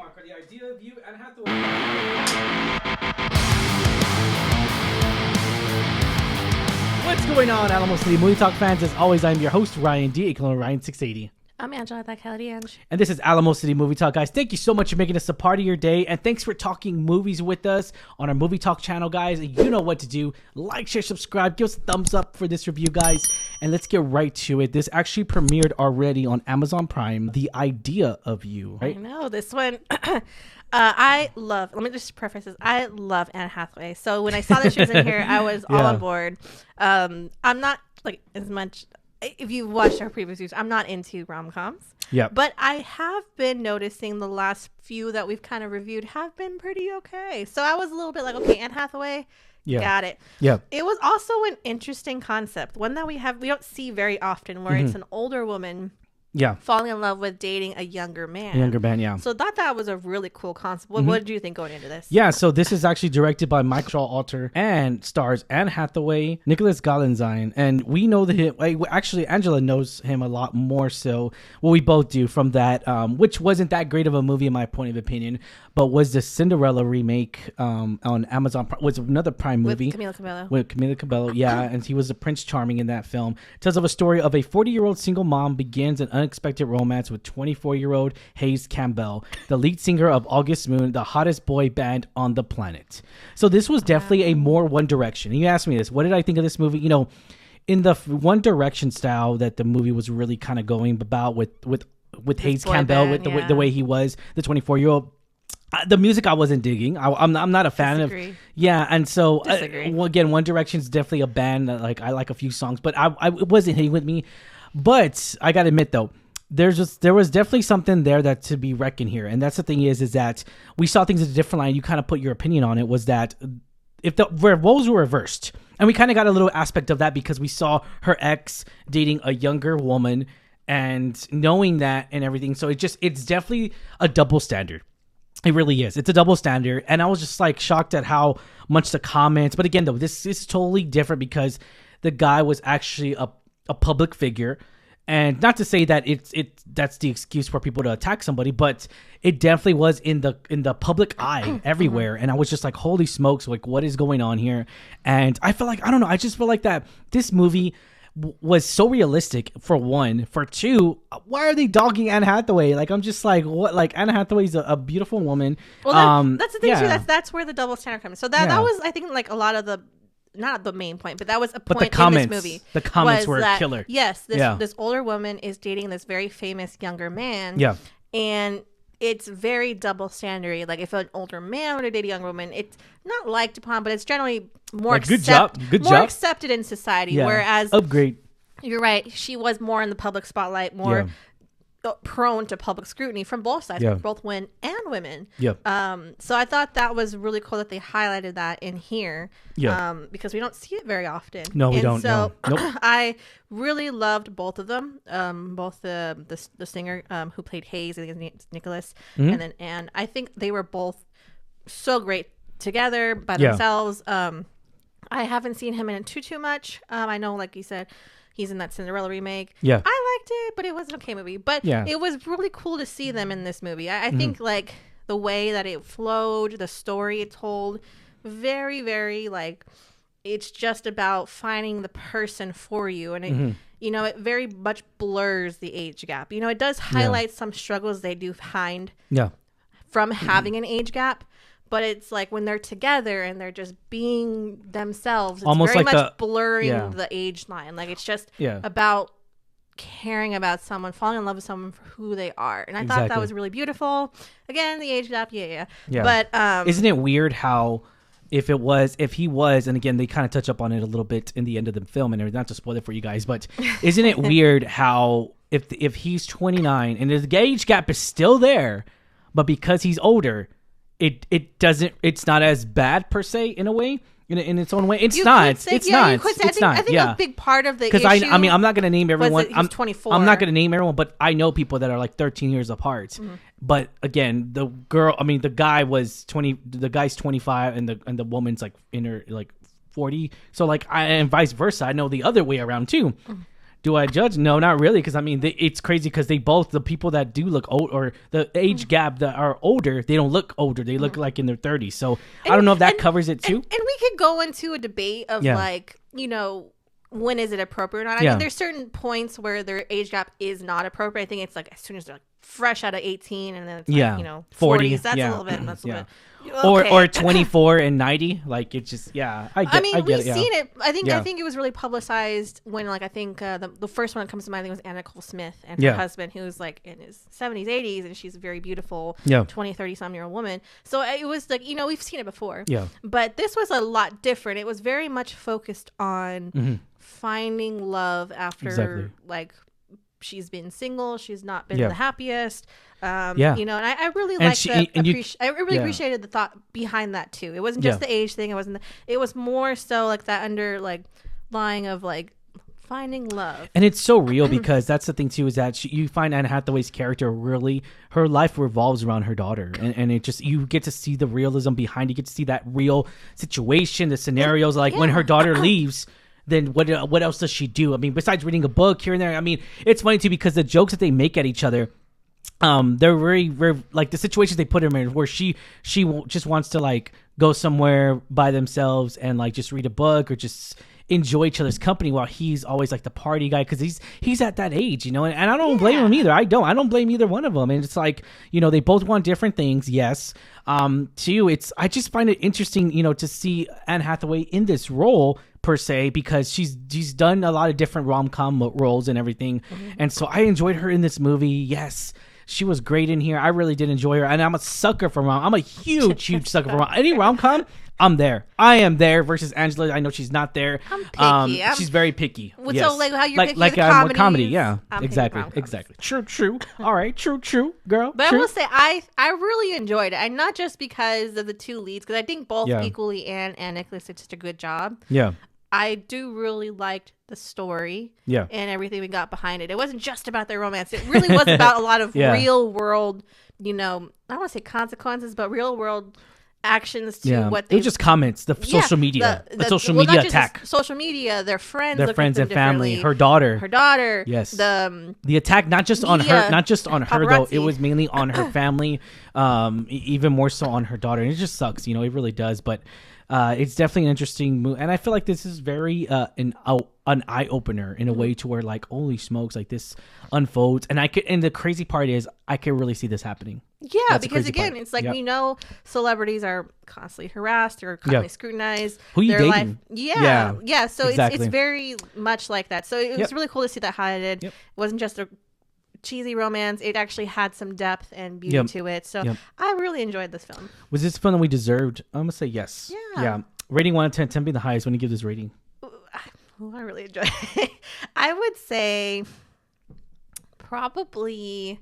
Mark are the idea of you and Hathaway. What's going on, Alamo City Movie Talk fans? As always, I'm your host, Ryan D. Ryan680. I'm Angela, that Kelly Ange. And this is Alamo City Movie Talk, guys. Thank you so much for making us a part of your day. And thanks for talking movies with us on our Movie Talk channel, guys. You know what to do. Like, share, subscribe. Give us a thumbs up for this review, guys. And let's get right to it. This actually premiered already on Amazon Prime, The Idea of You. Right? I know, this one... let me just preface this. I love Anne Hathaway. So when I saw that she was in here, I was all on board. I'm not like as much... If you've watched our previous views, I'm not into rom-coms. Yeah. But I have been noticing the last few that we've kind of reviewed have been pretty okay. So I was a little bit like, okay, Anne Hathaway, got it. Yeah. It was also an interesting concept, one that we don't see very often, where it's an older woman falling in love with dating a younger man. So I thought that was a really cool concept. What did you think going into this? Yeah, so this is actually directed by Michael Alter and stars Anne Hathaway, Nicholas Galanzine, and we know actually Angela knows him a lot more so. Well, we both do from that, which wasn't that great of a movie in my point of opinion, but was the Cinderella remake on Amazon, was another Prime movie. With Camila Cabello, yeah, and he was the Prince Charming in that film. It tells of a story of a 40-year-old single mom begins an unexpected romance with 24-year-old Hayes Campbell, the lead singer of August Moon, the hottest boy band on the planet. So this was definitely a more One Direction. And you asked me this, what did I think of this movie? You know, in the One Direction style that the movie was really kind of going about with Hayes Campbell, band, with the way he was, the 24-year-old. The music I wasn't digging. I'm not a fan of. Yeah, and so again, One Direction's definitely a band that I like a few songs, but it wasn't hitting with me. But I gotta admit though, there was definitely something there that to be reckoned here, and that's the thing is that we saw things in a different line. You kind of put your opinion on it. Was that if the roles were reversed, and we kind of got a little aspect of that because we saw her ex dating a younger woman, and knowing that and everything. So it's definitely a double standard. It really is. It's a double standard. And I was just shocked at how much the comments. But again, though, this is totally different because the guy was actually a public figure. And not to say that that's the excuse for people to attack somebody, but it definitely was in the public eye everywhere. And I was just like, holy smokes, what is going on here? And I feel like, I don't know, I just feel like that this movie was so realistic, for one. For two, why are they dogging Anne Hathaway? I'm just like, what? Anne Hathaway's a beautiful woman. Well, that's the thing too. That's where the double standard comes. So that was, I think, a lot of the, not the main point, but that was a point in this movie. The comments were killer. Yes, this older woman is dating this very famous younger man. Yeah, and it's very double standard. If an older man were to date a younger woman, it's not liked upon, but it's generally more accepted in society. Yeah. Whereas, upgrade. You're right. She was more in the public spotlight, more prone to public scrutiny from both sides, both men and women. Yeah. So I thought that was really cool that they highlighted that in here. Yeah. Because we don't see it very often. No, we don't. So nope. I really loved both of them. Both the singer who played Hayes, I think his name's Nicholas, and then Anne. I think they were both so great together by themselves. I haven't seen him in it too much. I know, like you said, he's in that Cinderella remake. Yeah. I liked it, but it was an okay movie. But it was really cool to see them in this movie. I think the way that it flowed, the story it told, very, very it's just about finding the person for you. And it, it very much blurs the age gap. It does highlight some struggles they do find from having an age gap. But it's when they're together and they're just being themselves, it's almost very much blurring the age line. It's just about caring about someone, falling in love with someone for who they are. And I thought that was really beautiful. Again, the age gap, yeah. But isn't it weird how if he was, and again, they kind of touch up on it a little bit in the end of the film, and not to spoil it for you guys, but isn't it weird how if he's 29 and the age gap is still there, but because he's older, it's not as bad per se in a way, in its own way. It's not. I think a big part of the issue. Because I'm not going to name everyone. I'm 24. I'm not going to name everyone, but I know people that are 13 years apart. But again, the guy was 20. The guy's 25, and the woman's in her 40. So and vice versa. I know the other way around too. Do I judge? No, not really. Because I mean, it's crazy because the people that do look old, or the age gap that are older, they don't look older. They look like in their 30s. So I don't know if that covers it too. And we could go into a debate of like, when is it appropriate or not? I mean, there's certain points where their age gap is not appropriate. I think it's like as soon as they're like fresh out of 18 and then it's like, 40s. That's a little bit. That's a little bit. Okay. Or 24 and 90, like it's just I get we've it, seen it. I think it was really publicized when like I think the first one that comes to mind I think was Anna Nicole Smith and her husband who's like in his 70s 80s and she's a very beautiful 20-30 some year old woman. So it was like we've seen it before. But this was a lot different. It was very much focused on finding love after like she's been single, she's not been the happiest. And I really liked I really appreciated the thought behind that too. It wasn't just the age thing. It was more so like that underlying of like finding love. And it's so real because that's the thing too, is that you find Anne Hathaway's character really, her life revolves around her daughter, and it just, you get to see the realism behind it. You get to see that real situation, the scenarios, like when her daughter leaves, then what else does she do? I mean, besides reading a book here and there. I mean, it's funny too because the jokes that they make at each other, they're very, very like the situations they put her in where she just wants to like go somewhere by themselves and like just read a book or just enjoy each other's company, while he's always like the party guy because he's at that age, and I don't blame him either. I don't blame either one of them. And it's like, they both want different things. Yes. Two, I just find it interesting, to see Anne Hathaway in this role per se, because she's done a lot of different rom-com roles and everything. And so I enjoyed her in this movie. Yes. She was great in here. I really did enjoy her. And I'm a sucker for I'm a huge sucker for any rom-com. I'm there. I am there. Versus Angela, I know she's not there. I'm picky. She's very picky. Yes. So like how you're picky like with comedy. Yeah, exactly. True. All right, true, girl. But true. I will say I really enjoyed it, and not just because of the two leads, because I think both equally Anne and Nicholas did such a good job. Yeah. I do really liked the story and everything we got behind it. It wasn't just about their romance. It really was about a lot of real world, I don't want to say consequences, but real world actions to what they... It was just comments, the social media, the social media attack. Social media, their friends and family, her daughter. Yes. The attack, not just on her though. It was mainly on her family, even more so on her daughter. And it just sucks, it really does. But it's definitely an interesting move, and I feel like this is very an eye opener in a way to where like, holy smokes, like this unfolds, and the crazy part is I can really see this happening. Yeah, that's because again, it's like we know celebrities are constantly harassed or constantly scrutinized. Who you dating? Yeah. So it's very much like that. So it was really cool to see that highlighted. It wasn't just a cheesy romance. It actually had some depth and beauty to it. So I really enjoyed this film. Was this fun that we deserved? I'm gonna say yes. Yeah. Rating 1 out of 10. 10 being the highest. When you give this rating? I really enjoyed it. I would say probably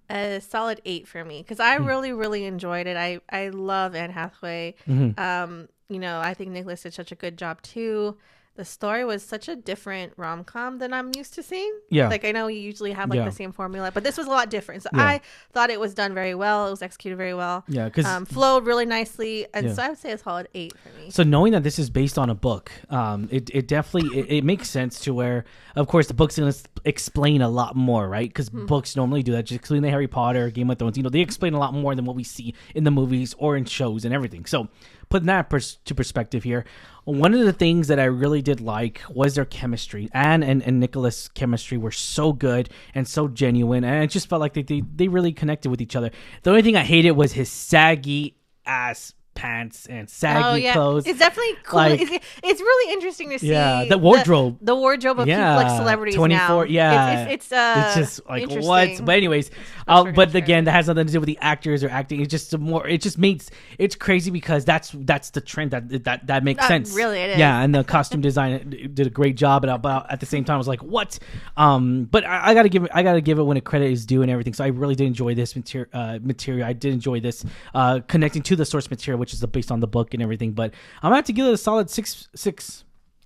a solid 8 for me, because I really enjoyed it. I love Anne Hathaway. I think Nicholas did such a good job too. The story was such a different rom-com than I'm used to seeing. Yeah. Like, I know you usually have the same formula, but this was a lot different. So I thought it was done very well. It was executed very well. Yeah. Because flowed really nicely. And so I would say a solid 8 for me. So knowing that this is based on a book, it definitely, it makes sense to where, of course, the book's going to explain a lot more, right? Because books normally do that, just including the Harry Potter, Game of Thrones. They explain a lot more than what we see in the movies or in shows and everything. So putting that to perspective here, one of the things that I really did like was their chemistry. Anne and Nicholas' chemistry were so good and so genuine, and I just felt like they really connected with each other. The only thing I hated was his saggy ass pants and saggy clothes. It's definitely cool. Like, it's really interesting to see the wardrobe. The wardrobe of people like celebrities 24, now. It's just like what? But anyways, but again, that has nothing to do with the actors or acting. It's just it's crazy because that's the trend that makes sense. Really, it is. Yeah, and the costume design did a great job, but at the same time, I was like, what? But I gotta give it when credit is due and everything. So I really did enjoy this material. I did enjoy this connecting to the source material, which is based on the book and everything. But I'm gonna have to give it a solid 6.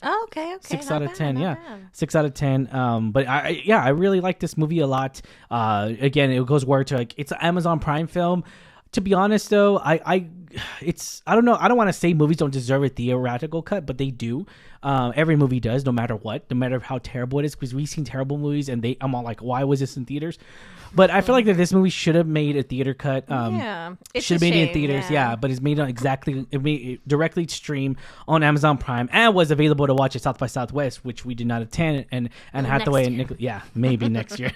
Oh, okay. 6 out of 10. Yeah, 6 out of 10. But I really like this movie a lot. Again, it goes word to like it's an Amazon Prime film. To be honest, though, I don't know. I don't want to say movies don't deserve a theatrical cut, but they do. Every movie does, no matter what, no matter how terrible it is, because we've seen terrible movies and I'm all like, why was this in theaters? But I feel like that this movie should have made a theater cut. It should have made it in theaters, but it's made on it made directly stream on Amazon Prime and was available to watch at South by Southwest, which we did not attend, and Hathaway and maybe next year.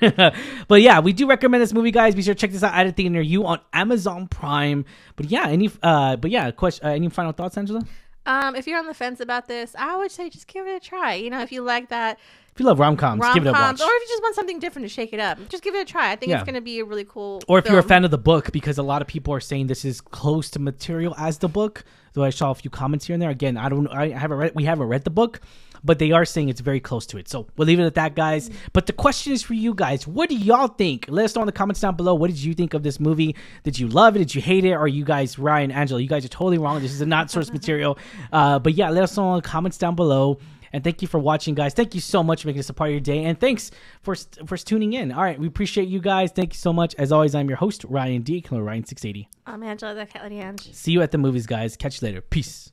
But yeah, we do recommend this movie, guys. Be sure to check this out at a theater near you on Amazon Prime. But yeah, any final thoughts, Angela? If you're on the fence about this, I would say just give it a try. If you like that. If you love rom-coms, give it a watch. Or if you just want something different to shake it up, just give it a try. I think it's going to be a really cool Or if you're a fan of the book, because a lot of people are saying this is close to material as the book. Though I saw a few comments here and there. Again, we haven't read the book, but they are saying it's very close to it. So we'll leave it at that, guys. But the question is for you guys. What do y'all think? Let us know in the comments down below. What did you think of this movie? Did you love it? Did you hate it? Or are you guys, Ryan, Angela, you guys are totally wrong. This is not source material. But yeah, let us know in the comments down below. And thank you for watching, guys. Thank you so much for making this a part of your day. And thanks for tuning in. All right, we appreciate you guys. Thank you so much. As always, I'm your host, Ryan D. Ryan680. I'm Angela, the Cat Lady Ange. See you at the movies, guys. Catch you later. Peace.